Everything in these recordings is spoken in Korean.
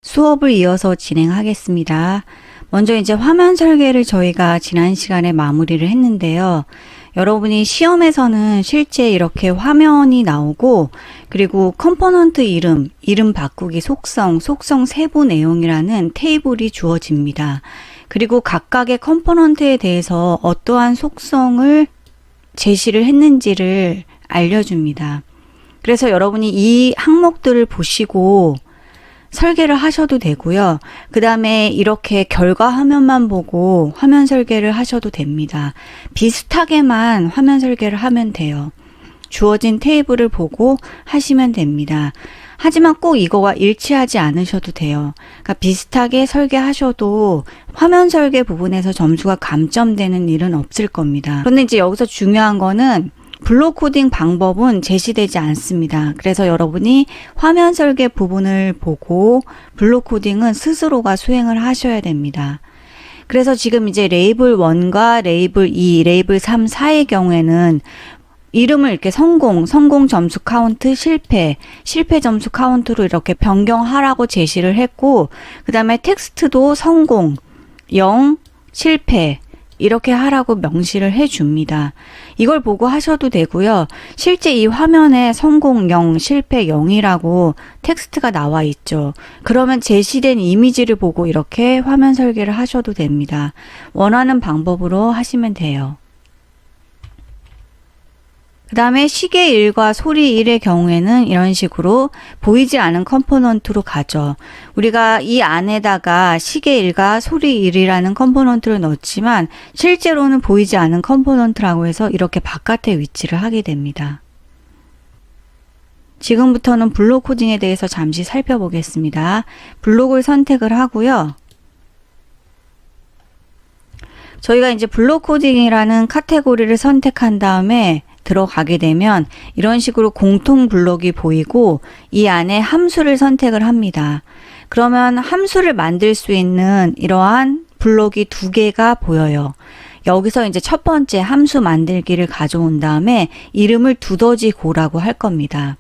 수업을 이어서 진행하겠습니다. 먼저 이제 화면 설계를 저희가 지난 시간에 마무리를 했는데요. 여러분이 시험에서는 실제 이렇게 화면이 나오고, 그리고 컴포넌트 이름 바꾸기 속성 세부 내용이라는 테이블이 주어집니다. 그리고 각각의 컴포넌트에 대해서 어떠한 속성을 제시를 했는지를 알려줍니다. 그래서 여러분이 이 항목들을 보시고 설계를 하셔도 되고요. 그 다음에 이렇게 결과 화면만 보고 화면 설계를 하셔도 됩니다. 비슷하게만 화면 설계를 하면 돼요. 주어진 테이블을 보고 하시면 됩니다. 하지만 꼭 이거와 일치하지 않으셔도 돼요. 그러니까 비슷하게 설계하셔도 화면 설계 부분에서 점수가 감점되는 일은 없을 겁니다. 그런데 이제 여기서 중요한 거는 블록 코딩 방법은 제시되지 않습니다. 그래서 여러분이 화면 설계 부분을 보고 블록 코딩은 스스로가 수행을 하셔야 됩니다. 그래서 지금 이제 레이블 1과 레이블 2, 레이블 3, 4의 경우에는 이름을 이렇게 성공 점수 카운트, 실패 점수 카운트로 이렇게 변경하라고 제시를 했고, 그 다음에 텍스트도 성공, 0, 실패 이렇게 하라고 명시를 해줍니다. 이걸 보고 하셔도 되고요. 실제 이 화면에 성공 0, 실패 0이라고 텍스트가 나와 있죠. 그러면 제시된 이미지를 보고 이렇게 화면 설계를 하셔도 됩니다. 원하는 방법으로 하시면 돼요. 그 다음에 시계 1과 소리 1의 경우에는 이런 식으로 보이지 않은 컴포넌트로 가죠. 우리가 이 안에다가 시계 1과 소리 1이라는 컴포넌트를 넣었지만 실제로는 보이지 않은 컴포넌트라고 해서 이렇게 바깥에 위치를 하게 됩니다. 지금부터는 블록 코딩에 대해서 잠시 살펴보겠습니다. 블록을 선택을 하고요. 저희가 이제 블록 코딩이라는 카테고리를 선택한 다음에 들어가게 되면 이런 식으로 공통 블록이 보이고 이 안에 함수를 선택을 합니다. 그러면 함수를 만들 수 있는 이러한 블록이 두 개가 보여요. 여기서 이제 첫 번째 함수 만들기를 가져온 다음에 이름을 두더지 고라고 할 겁니다.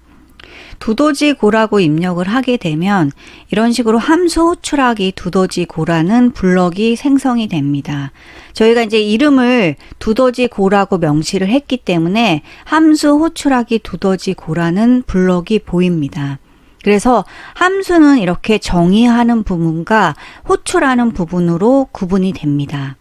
두더지 고라고 입력을 하게 되면 이런 식으로 함수 호출하기 두더지 고라는 블럭이 생성이 됩니다. 저희가 이제 이름을 두더지 고라고 명시를 했기 때문에 함수 호출하기 두더지 고라는 블럭이 보입니다. 그래서 함수는 이렇게 정의하는 부분과 호출하는 부분으로 구분이 됩니다.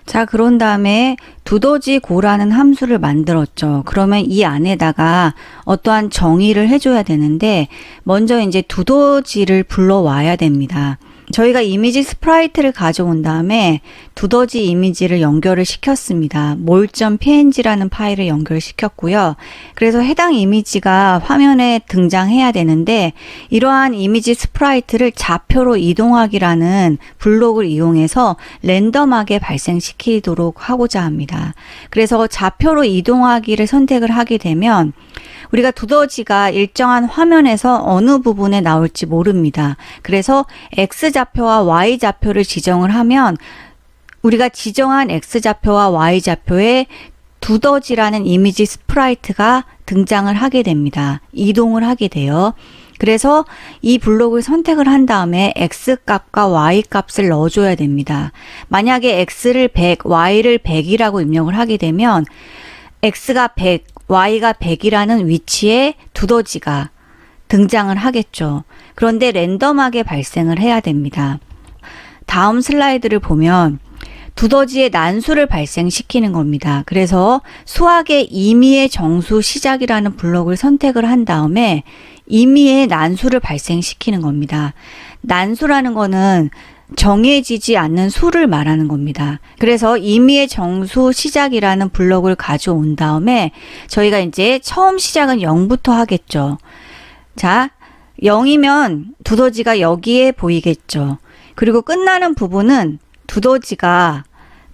자, 그런 다음에 두더지 고라는 함수를 만들었죠. 그러면 이 안에다가 어떠한 정의를 해줘야 되는데 먼저 이제 두더지를 불러와야 됩니다. 저희가 이미지 스프라이트를 가져온 다음에 두더지 이미지를 연결을 시켰습니다. mol.png라는 파일을 연결시켰고요. 그래서 해당 이미지가 화면에 등장해야 되는데 이러한 이미지 스프라이트를 좌표로 이동하기라는 블록을 이용해서 랜덤하게 발생시키도록 하고자 합니다. 그래서 좌표로 이동하기를 선택을 하게 되면 우리가 두더지가 일정한 화면에서 어느 부분에 나올지 모릅니다. 그래서 X좌표와 Y좌표를 지정을 하면 우리가 지정한 X좌표와 Y좌표에 두더지라는 이미지 스프라이트가 등장을 하게 됩니다. 이동을 하게 돼요. 그래서 이 블록을 선택을 한 다음에 X값과 Y값을 넣어줘야 됩니다. 만약에 X를 100, Y를 100이라고 입력을 하게 되면 X가 100, Y가 100이라는 위치에 두더지가 등장을 하겠죠. 그런데 랜덤하게 발생을 해야 됩니다. 다음 슬라이드를 보면 두더지의 난수를 발생시키는 겁니다. 그래서 수학의 임의의 정수 시작이라는 블록을 선택을 한 다음에 임의의 난수를 발생시키는 겁니다. 난수라는 거는 정해지지 않는 수를 말하는 겁니다. 그래서 임의의 정수 시작이라는 블록을 가져온 다음에 저희가 이제 처음 시작은 0부터 하겠죠. 자, 0이면 두더지가 여기에 보이겠죠. 그리고 끝나는 부분은 두더지가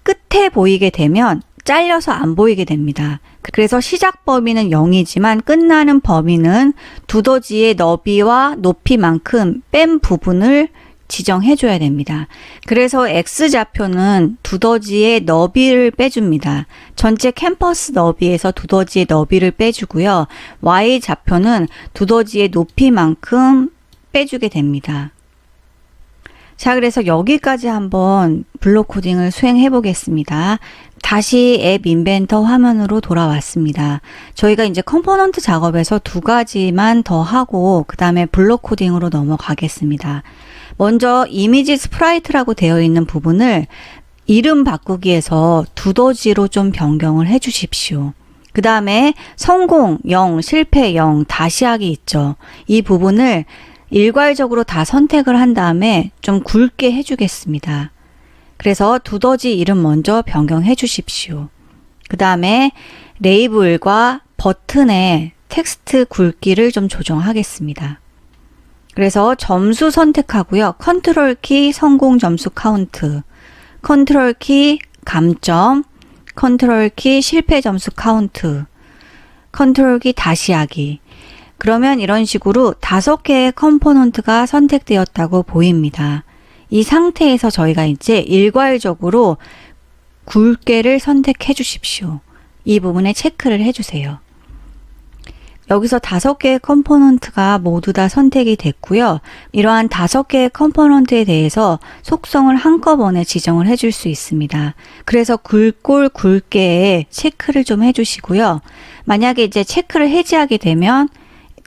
끝에 보이게 되면 잘려서 안 보이게 됩니다. 그래서 시작 범위는 0이지만 끝나는 범위는 두더지의 너비와 높이만큼 뺀 부분을 지정해줘야 됩니다. 그래서 X좌표는 두더지의 너비를 빼줍니다. 전체 캠퍼스 너비에서 두더지의 너비를 빼주고요. Y좌표는 두더지의 높이만큼 빼주게 됩니다. 자, 그래서 여기까지 한번 블록 코딩을 수행해 보겠습니다. 다시 앱 인벤터 화면으로 돌아왔습니다. 저희가 이제 컴포넌트 작업에서 두 가지만 더 하고 그 다음에 블록 코딩으로 넘어가겠습니다. 먼저 이미지 스프라이트라고 되어 있는 부분을 이름 바꾸기에서 두더지로 좀 변경을 해 주십시오. 그 다음에 성공 0, 실패 0, 다시 하기 있죠. 이 부분을 일괄적으로 다 선택을 한 다음에 좀 굵게 해주겠습니다. 그래서 두더지 이름 먼저 변경해 주십시오. 그 다음에 레이블과 버튼의 텍스트 굵기를 좀 조정하겠습니다. 그래서 점수 선택하고요. 컨트롤 키 성공 점수 카운트, 컨트롤 키 감점, 컨트롤 키 실패 점수 카운트, 컨트롤 키 다시 하기. 그러면 이런 식으로 5개의 컴포넌트가 선택되었다고 보입니다. 이 상태에서 저희가 이제 일괄적으로 굵게를 선택해 주십시오. 이 부분에 체크를 해주세요. 여기서 5개의 컴포넌트가 모두 다 선택이 됐고요. 이러한 5개의 컴포넌트에 대해서 속성을 한꺼번에 지정을 해줄 수 있습니다. 그래서 굵골 굵게에 체크를 좀 해주시고요. 만약에 이제 체크를 해제하게 되면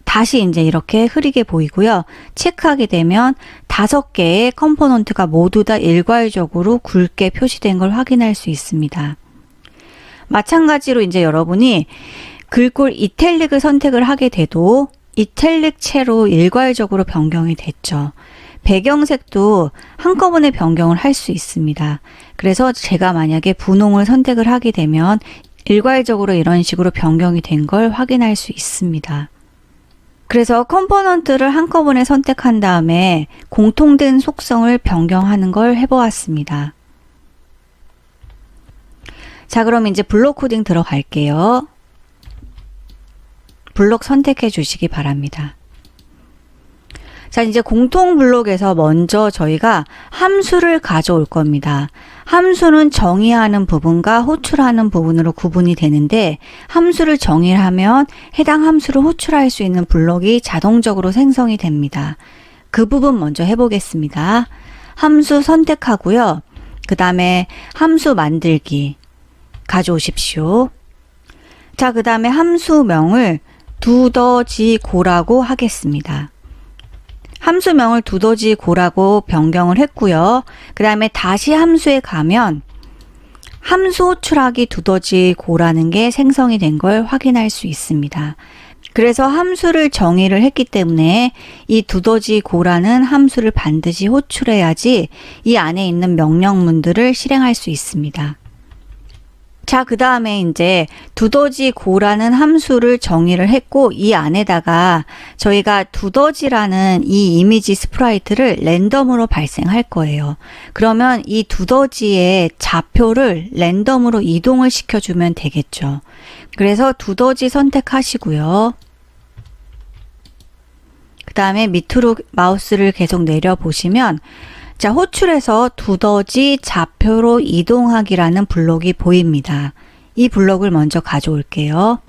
다시 이제 이렇게 흐리게 보이고요. 체크하게 되면 5개의 컴포넌트가 모두 다 일괄적으로 굵게 표시된 걸 확인할 수 있습니다. 마찬가지로 이제 여러분이 글꼴 이탈릭을 선택을 하게 돼도 이탈릭 채로 일괄적으로 변경이 됐죠. 배경색도 한꺼번에 변경을 할 수 있습니다. 그래서 제가 만약에 분홍을 선택을 하게 되면 일괄적으로 이런 식으로 변경이 된 걸 확인할 수 있습니다. 그래서 컴포넌트를 한꺼번에 선택한 다음에 공통된 속성을 변경하는 걸 해보았습니다. 자, 그럼 이제 블록 코딩 들어갈게요. 블록 선택해 주시기 바랍니다. 자, 이제 공통 블록에서 먼저 저희가 함수를 가져올 겁니다. 함수는 정의하는 부분과 호출하는 부분으로 구분이 되는데 함수를 정의하면 해당 함수를 호출할 수 있는 블록이 자동적으로 생성이 됩니다. 그 부분 먼저 해보겠습니다. 함수 선택하고요. 그 다음에 함수 만들기 가져오십시오. 자, 그 다음에 함수명을 두더지고라고 하겠습니다. 함수명을 두더지고라고 변경을 했고요. 그 다음에 다시 함수에 가면 함수 호출하기 두더지고라는 게 생성이 된 걸 확인할 수 있습니다. 그래서 함수를 정의를 했기 때문에 이 두더지고라는 함수를 반드시 호출해야지 이 안에 있는 명령문들을 실행할 수 있습니다. 자, 그 다음에 이제 두더지고라는 함수를 정의를 했고 이 안에다가 저희가 두더지라는 이 이미지 스프라이트를 랜덤으로 발생할 거예요. 그러면 이 두더지의 좌표를 랜덤으로 이동을 시켜주면 되겠죠. 그래서 두더지 선택하시고요. 그 다음에 밑으로 마우스를 계속 내려보시면 자, 호출해서 두더지 좌표로 이동하기라는 블록이 보입니다. 이 블록을 먼저 가져올게요.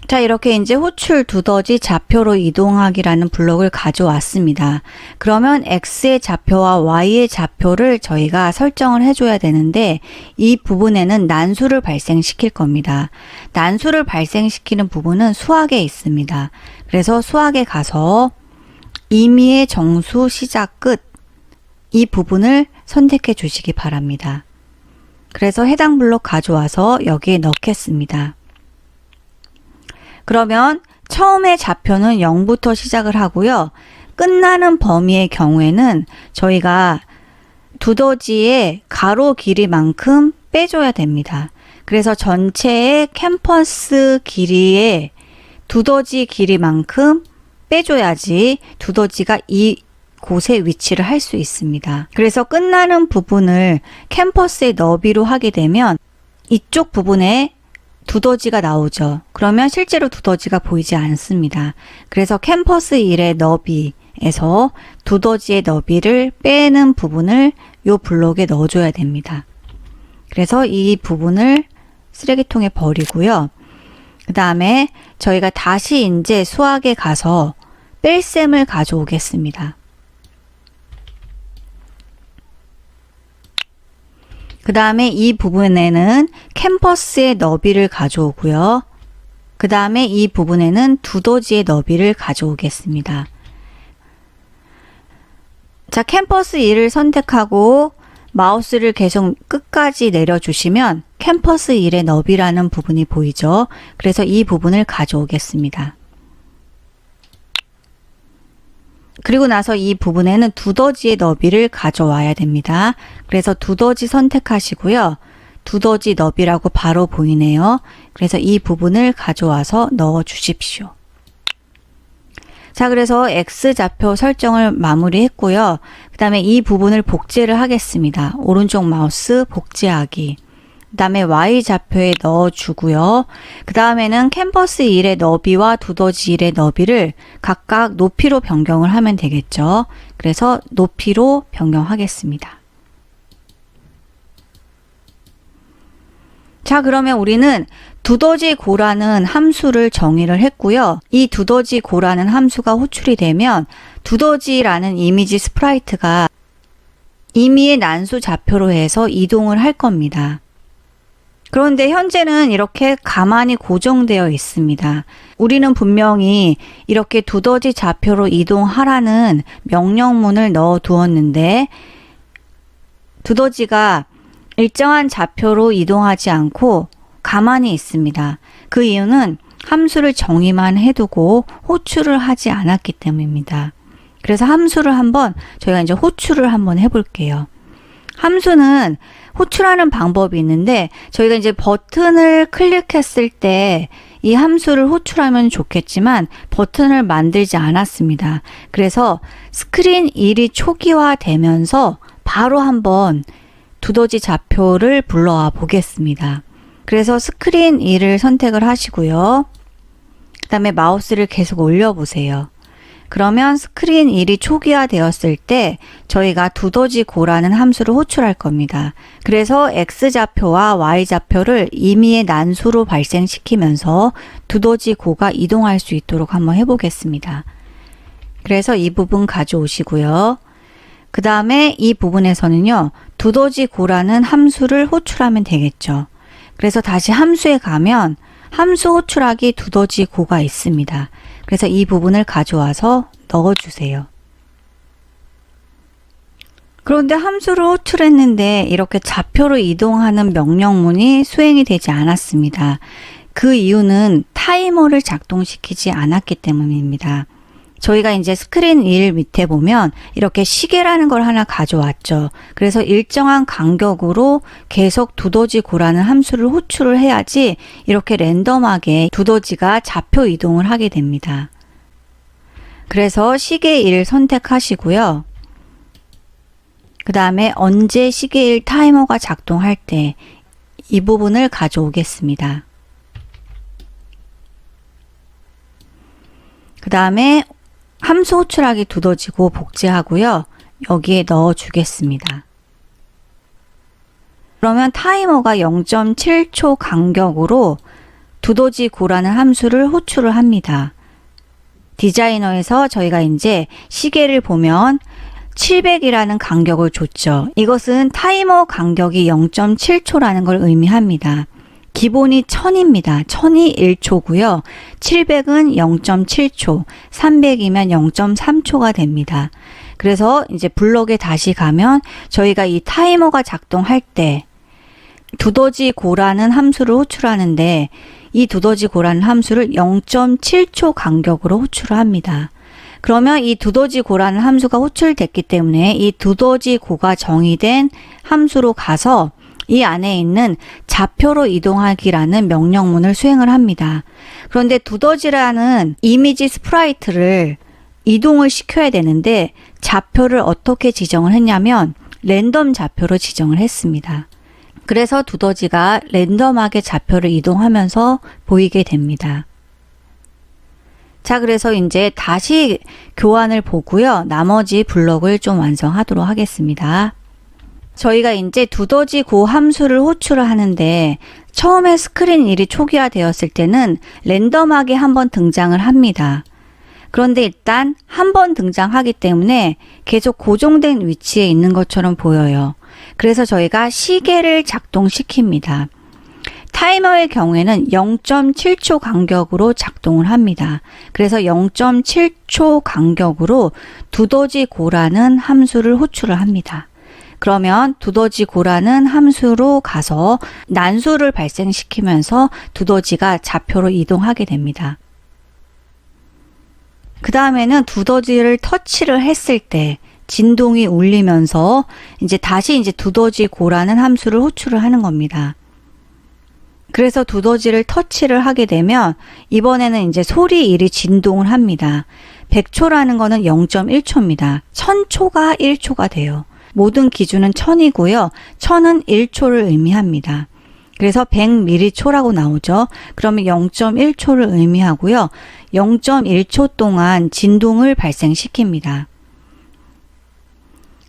자, 이렇게 이제 호출 두더지 좌표로 이동하기라는 블록을 가져왔습니다. 그러면 X의 좌표와 Y의 좌표를 저희가 설정을 해줘야 되는데 이 부분에는 난수를 발생시킬 겁니다. 난수를 발생시키는 부분은 수학에 있습니다. 그래서 수학에 가서 임의의 정수 시작 끝 이 부분을 선택해 주시기 바랍니다. 그래서 해당 블록 가져와서 여기에 넣겠습니다. 그러면 처음에 좌표는 0부터 시작을 하고요. 끝나는 범위의 경우에는 저희가 두더지의 가로 길이만큼 빼줘야 됩니다. 그래서 전체의 캠퍼스 길이의 두더지 길이만큼 빼줘야지 두더지가 이 곳에 위치를 할 수 있습니다. 그래서 끝나는 부분을 캠퍼스의 너비로 하게 되면 이쪽 부분에 두더지가 나오죠. 그러면 실제로 두더지가 보이지 않습니다. 그래서 캔버스 1의 너비에서 두더지의 너비를 빼는 부분을 이 블록에 넣어줘야 됩니다. 그래서 이 부분을 쓰레기통에 버리고요. 그 다음에 저희가 다시 이제 수학에 가서 뺄셈을 가져오겠습니다. 그 다음에 이 부분에는 캔버스의 너비를 가져오고요. 그 다음에 이 부분에는 두더지의 너비를 가져오겠습니다. 자, 캔버스 1을 선택하고 마우스를 계속 끝까지 내려주시면 캔버스 1의 너비라는 부분이 보이죠. 그래서 이 부분을 가져오겠습니다. 그리고 나서 이 부분에는 두더지의 너비를 가져와야 됩니다. 그래서 두더지 선택하시고요. 두더지 너비라고 바로 보이네요. 그래서 이 부분을 가져와서 넣어 주십시오. 자, 그래서 X좌표 설정을 마무리했고요. 그 다음에 이 부분을 복제를 하겠습니다. 오른쪽 마우스 복제하기. 그 다음에 Y좌표에 넣어주고요. 그 다음에는 캔버스 1의 너비와 두더지 1의 너비를 각각 높이로 변경을 하면 되겠죠. 그래서 높이로 변경하겠습니다. 자, 그러면 우리는 두더지 고라는 함수를 정의를 했고요. 이 두더지 고라는 함수가 호출이 되면 두더지라는 이미지 스프라이트가 임의의 난수 좌표로 해서 이동을 할 겁니다. 그런데 현재는 이렇게 가만히 고정되어 있습니다. 우리는 분명히 이렇게 두더지 좌표로 이동하라는 명령문을 넣어 두었는데 두더지가 일정한 좌표로 이동하지 않고 가만히 있습니다. 그 이유는 함수를 정의만 해두고 호출을 하지 않았기 때문입니다. 그래서 함수를 저희가 이제 호출을 한번 해볼게요. 함수는 호출하는 방법이 있는데 저희가 이제 버튼을 클릭했을 때 이 함수를 호출하면 좋겠지만 버튼을 만들지 않았습니다. 그래서 스크린 1이 초기화되면서 바로 한번 두더지 좌표를 불러와 보겠습니다. 그래서 스크린 1을 선택을 하시고요. 그 다음에 마우스를 계속 올려보세요. 그러면 스크린 1이 초기화 되었을 때 저희가 두더지 고라는 함수를 호출할 겁니다. 그래서 X좌표와 Y좌표를 임의의 난수로 발생시키면서 두더지 고가 이동할 수 있도록 한번 해보겠습니다. 그래서 이 부분 가져오시고요. 그 다음에 이 부분에서는요. 두더지 고라는 함수를 호출하면 되겠죠. 그래서 다시 함수에 가면 함수 호출하기 두더지 고가 있습니다. 그래서 이 부분을 가져와서 넣어주세요. 그런데 함수를 호출했는데 이렇게 좌표로 이동하는 명령문이 수행이 되지 않았습니다. 그 이유는 타이머를 작동시키지 않았기 때문입니다. 저희가 이제 스크린 1 밑에 보면 이렇게 시계라는 걸 하나 가져왔죠. 그래서 일정한 간격으로 계속 두더지 고라는 함수를 호출을 해야지 이렇게 랜덤하게 두더지가 좌표 이동을 하게 됩니다. 그래서 시계 1 선택하시고요. 그 다음에 언제 시계 1 타이머가 작동할 때 이 부분을 가져오겠습니다. 그 다음에 함수 호출하기 두더지고 복제하고요. 여기에 넣어 주겠습니다. 그러면 타이머가 0.7초 간격으로 두더지 고라는 함수를 호출을 합니다. 디자이너에서 저희가 이제 시계를 보면 700이라는 간격을 줬죠. 이것은 타이머 간격이 0.7초라는 걸 의미합니다. 기본이 1000입니다. 1000이 1초고요. 700은 0.7초, 300이면 0.3초가 됩니다. 그래서 이제 블럭에 다시 가면 저희가 이 타이머가 작동할 때 두더지 고라는 함수를 호출하는데 이 두더지 고라는 함수를 0.7초 간격으로 호출을 합니다. 그러면 이 두더지 고라는 함수가 호출됐기 때문에 이 두더지 고가 정의된 함수로 가서 이 안에 있는 좌표로 이동하기라는 명령문을 수행을 합니다. 그런데 두더지라는 이미지 스프라이트를 이동을 시켜야 되는데 좌표를 어떻게 지정을 했냐면 랜덤 좌표로 지정을 했습니다. 그래서 두더지가 랜덤하게 좌표를 이동하면서 보이게 됩니다. 자, 그래서 이제 다시 교환을 보고요. 나머지 블록을 좀 완성하도록 하겠습니다. 저희가 이제 두더지 고 함수를 호출을 하는데 처음에 스크린 1이 초기화되었을 때는 랜덤하게 한번 등장을 합니다. 그런데 일단 한 번 등장하기 때문에 계속 고정된 위치에 있는 것처럼 보여요. 그래서 저희가 시계를 작동시킵니다. 타이머의 경우에는 0.7초 간격으로 작동을 합니다. 그래서 0.7초 간격으로 두더지 고라는 함수를 호출을 합니다. 그러면 두더지 고라는 함수로 가서 난수를 발생시키면서 두더지가 좌표로 이동하게 됩니다. 그 다음에는 두더지를 터치를 했을 때 진동이 울리면서 다시 두더지 고라는 함수를 호출을 하는 겁니다. 그래서 두더지를 터치를 하게 되면 이번에는 소리 1이 진동을 합니다. 100초라는 거는 0.1초입니다. 1000초가 1초가 돼요. 모든 기준은 1000이고요. 1000은 1초를 의미합니다. 그래서 100ml초라고 나오죠. 그러면 0.1초를 의미하고요. 0.1초 동안 진동을 발생시킵니다.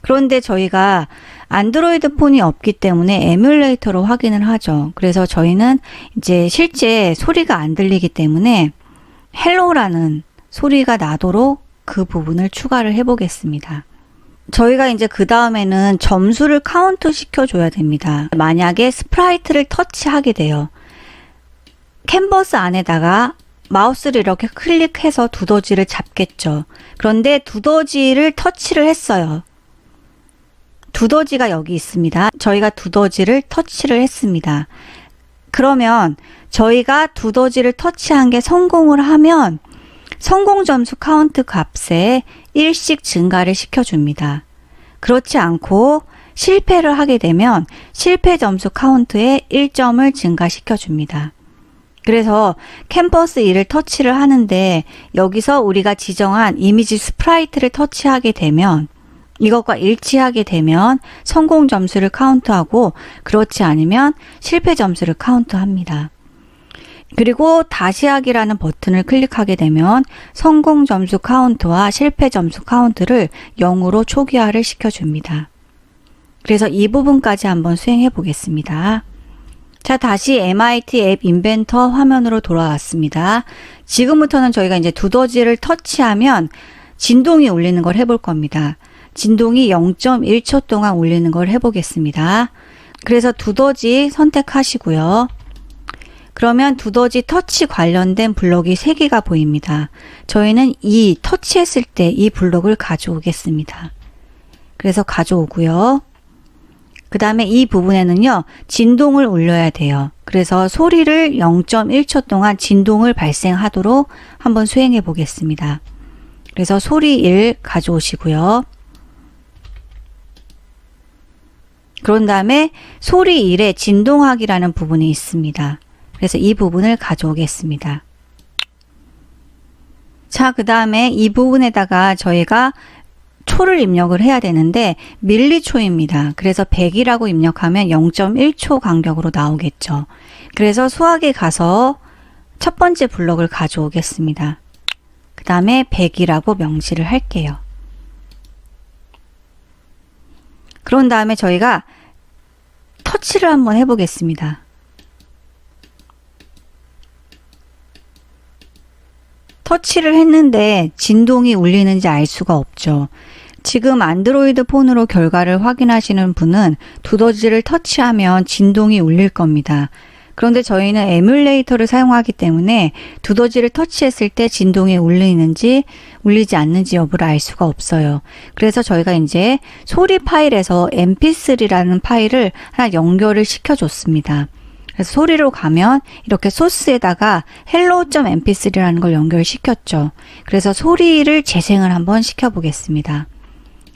그런데 저희가 안드로이드 폰이 없기 때문에 에뮬레이터로 확인을 하죠. 그래서 저희는 실제 소리가 안 들리기 때문에 헬로라는 소리가 나도록 그 부분을 추가를 해 보겠습니다. 저희가 그 다음에는 점수를 카운트 시켜줘야 됩니다. 만약에 스프라이트를 터치하게 돼요. 캔버스 안에다가 마우스를 이렇게 클릭해서 두더지를 잡겠죠. 그런데 두더지를 터치를 했어요. 두더지가 여기 있습니다. 저희가 두더지를 터치를 했습니다. 그러면 저희가 두더지를 터치한 게 성공을 하면 성공 점수 카운트 값에 1씩 증가를 시켜줍니다. 그렇지 않고 실패를 하게 되면 실패 점수 카운트에 1점을 증가시켜줍니다. 그래서 캔버스 2를 터치를 하는데 여기서 우리가 지정한 이미지 스프라이트를 터치하게 되면 이것과 일치하게 되면 성공 점수를 카운트하고 그렇지 않으면 실패 점수를 카운트합니다. 그리고 다시 하기라는 버튼을 클릭하게 되면 성공 점수 카운트와 실패 점수 카운트를 0으로 초기화를 시켜줍니다. 그래서 이 부분까지 한번 수행해 보겠습니다. 자, 다시 MIT 앱 인벤터 화면으로 돌아왔습니다. 지금부터는 저희가 두더지를 터치하면 진동이 울리는 걸 해볼 겁니다. 진동이 0.1초 동안 울리는 걸 해보겠습니다. 그래서 두더지 선택하시고요. 그러면 두더지 터치 관련된 블록이 3개가 보입니다. 저희는 이 터치했을 때 이 블록을 가져오겠습니다. 그래서 가져오고요. 그 다음에 이 부분에는요, 진동을 울려야 돼요. 그래서 소리를 0.1초 동안 진동을 발생하도록 한번 수행해 보겠습니다. 그래서 소리 1 가져오시고요. 그런 다음에 소리 1에 진동하기라는 부분이 있습니다. 그래서 이 부분을 가져오겠습니다. 자, 그 다음에 이 부분에다가 저희가 초를 입력을 해야 되는데 밀리초입니다. 그래서 100이라고 입력하면 0.1초 간격으로 나오겠죠. 그래서 수학에 가서 첫 번째 블록을 가져오겠습니다. 그 다음에 100이라고 명시를 할게요. 그런 다음에 저희가 터치를 한번 해보겠습니다. 터치를 했는데 진동이 울리는지 알 수가 없죠. 지금 안드로이드 폰으로 결과를 확인하시는 분은 두더지를 터치하면 진동이 울릴 겁니다. 그런데 저희는 에뮬레이터를 사용하기 때문에 두더지를 터치했을 때 진동이 울리는지 울리지 않는지 여부를 알 수가 없어요. 그래서 저희가 소리 파일에서 mp3라는 파일을 하나 연결을 시켜줬습니다. 그래서 소리로 가면 이렇게 소스에다가 hello.mp3라는 걸 연결시켰죠. 그래서 소리를 재생을 한번 시켜보겠습니다.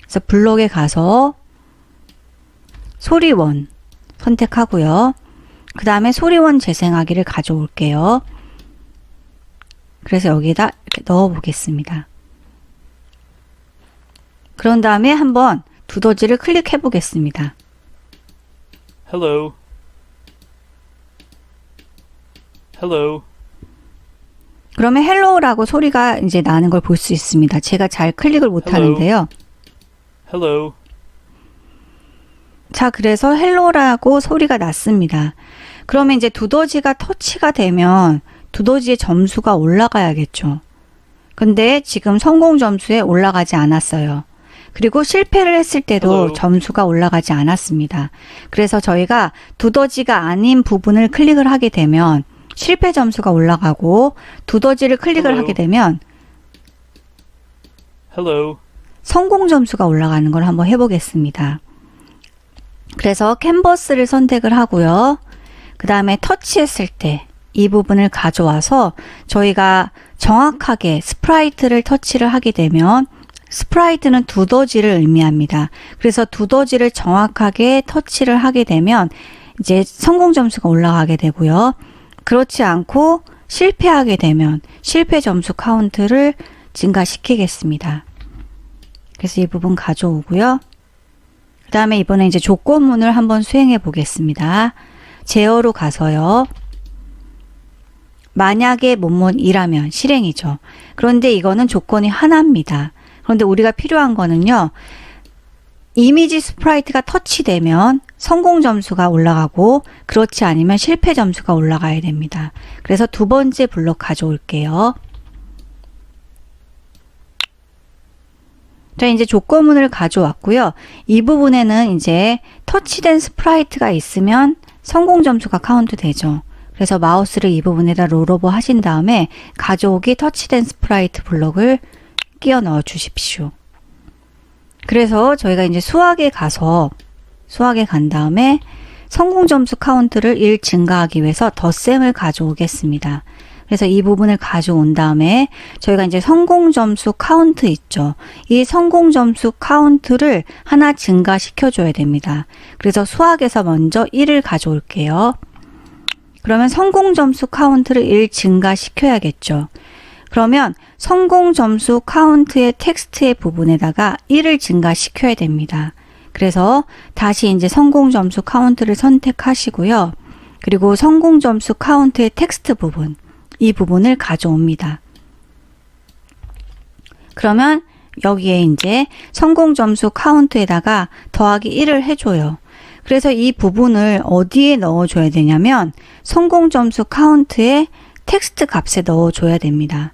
그래서 블록에 가서 소리 1 선택하고요. 그 다음에 소리 1 재생하기를 가져올게요. 그래서 여기다 이렇게 넣어 보겠습니다. 그런 다음에 한번 두더지를 클릭해 보겠습니다. Hello. Hello. 그러면 헬로우라고 소리가 이제 나는 걸 볼 수 있습니다. 제가 잘 클릭을 못 하는데요. Hello. 자, 그래서 헬로라고 소리가 났습니다. 그러면 이제 두더지가 터치가 되면 두더지의 점수가 올라가야겠죠. 근데 지금 성공 점수에 올라가지 않았어요. 그리고 실패를 했을 때도 Hello. 점수가 올라가지 않았습니다. 그래서 저희가 두더지가 아닌 부분을 클릭을 하게 되면 실패 점수가 올라가고 두더지를 클릭을 Hello. 하게 되면 Hello. 성공 점수가 올라가는 걸 한번 해보겠습니다. 그래서 캔버스를 선택을 하고요. 그 다음에 터치했을 때 이 부분을 가져와서 저희가 정확하게 스프라이트를 터치를 하게 되면 스프라이트는 두더지를 의미합니다. 그래서 두더지를 정확하게 터치를 하게 되면 이제 성공 점수가 올라가게 되고요. 그렇지 않고 실패하게 되면 실패 점수 카운트를 증가시키겠습니다. 그래서 이 부분 가져오고요. 그 다음에 이번에 이제 조건문을 한번 수행해 보겠습니다. 제어로 가서요. 만약에 뭐뭐이라면 실행이죠. 그런데 이거는 조건이 하나입니다. 그런데 우리가 필요한 거는요. 이미지 스프라이트가 터치되면 성공 점수가 올라가고 그렇지 않으면 실패 점수가 올라가야 됩니다. 그래서 두 번째 블록 가져올게요. 자, 이제 조건문을 가져왔고요. 이 부분에는 이제 터치된 스프라이트가 있으면 성공 점수가 카운트 되죠. 그래서 마우스를 이 부분에다 롤오버 하신 다음에 가져오기 터치된 스프라이트 블록을 끼워 넣어 주십시오. 그래서 저희가 이제 수학에 간 다음에 성공 점수 카운트를 1 증가하기 위해서 덧셈을 가져오겠습니다. 그래서 이 부분을 가져온 다음에 저희가 이제 성공 점수 카운트 있죠. 이 성공 점수 카운트를 하나 증가시켜 줘야 됩니다. 그래서 수학에서 먼저 1을 가져올게요. 그러면 성공 점수 카운트를 1 증가시켜야겠죠. 그러면 성공 점수 카운트의 텍스트의 부분에다가 1을 증가시켜야 됩니다. 그래서 다시 이제 성공 점수 카운트를 선택하시고요. 그리고 성공 점수 카운트의 텍스트 부분, 이 부분을 가져옵니다. 그러면 여기에 이제 성공 점수 카운트에다가 더하기 1을 해줘요. 그래서 이 부분을 어디에 넣어줘야 되냐면 성공 점수 카운트의 텍스트 값에 넣어줘야 됩니다.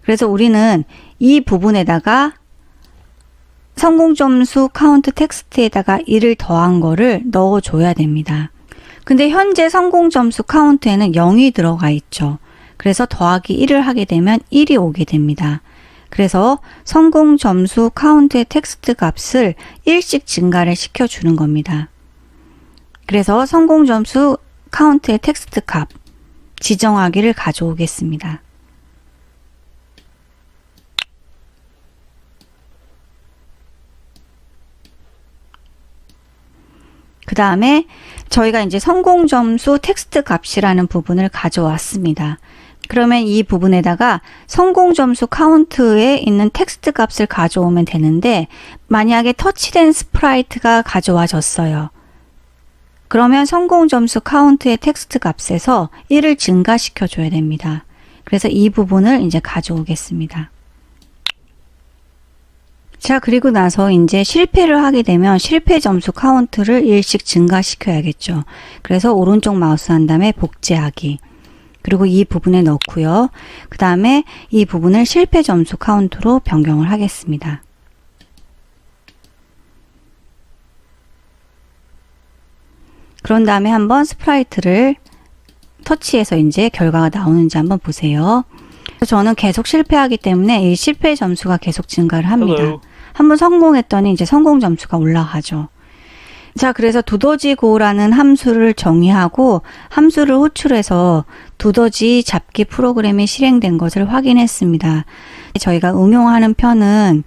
그래서 우리는 이 부분에다가 성공 점수 카운트 텍스트에다가 1을 더한 거를 넣어줘야 됩니다. 근데 현재 성공 점수 카운트에는 0이 들어가 있죠. 그래서 더하기 1을 하게 되면 1이 오게 됩니다. 그래서 성공 점수 카운트의 텍스트 값을 1씩 증가를 시켜주는 겁니다. 그래서 성공 점수 카운트의 텍스트 값 지정하기를 가져오겠습니다. 그 다음에 저희가 이제 성공 점수 텍스트 값이라는 부분을 가져왔습니다. 그러면 이 부분에다가 성공 점수 카운트에 있는 텍스트 값을 가져오면 되는데 만약에 터치된 스프라이트가 가져와졌어요. 그러면 성공 점수 카운트의 텍스트 값에서 1을 증가시켜 줘야 됩니다. 그래서 이 부분을 이제 가져오겠습니다. 자, 그리고 나서 이제 실패를 하게 되면 실패 점수 카운트를 1씩 증가시켜야겠죠. 그래서 오른쪽 마우스 한 다음에 복제하기. 그리고 이 부분에 넣고요. 그 다음에 이 부분을 실패 점수 카운트로 변경을 하겠습니다. 그런 다음에 한번 스프라이트를 터치해서 이제 결과가 나오는지 한번 보세요. 저는 계속 실패하기 때문에 이 실패 점수가 계속 증가를 합니다. Hello. 한번 성공했더니 이제 성공 점수가 올라가죠. 자, 그래서 두더지고라는 함수를 정의하고 함수를 호출해서 두더지 잡기 프로그램이 실행된 것을 확인했습니다. 저희가 응용하는 편은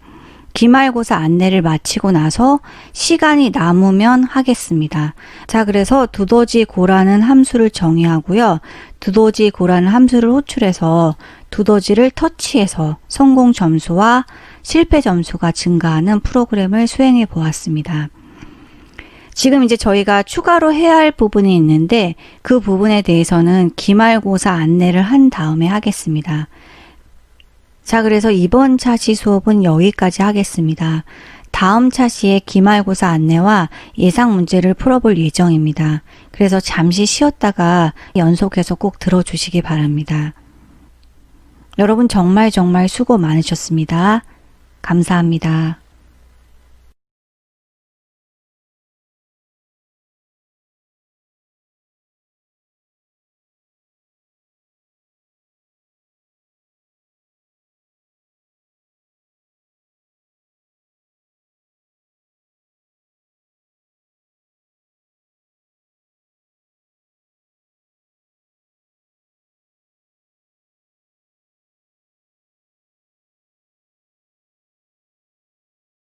기말고사 안내를 마치고 나서 시간이 남으면 하겠습니다. 자, 그래서 두더지고라는 함수를 정의하고요. 두더지고라는 함수를 호출해서 두더지를 터치해서 성공 점수와 실패 점수가 증가하는 프로그램을 수행해 보았습니다. 지금 이제 저희가 추가로 해야 할 부분이 있는데 그 부분에 대해서는 기말고사 안내를 한 다음에 하겠습니다. 자, 그래서 이번 차시 수업은 여기까지 하겠습니다. 다음 차시에 기말고사 안내와 예상 문제를 풀어볼 예정입니다. 그래서 잠시 쉬었다가 연속해서 꼭 들어주시기 바랍니다. 여러분 정말 수고 많으셨습니다. 감사합니다.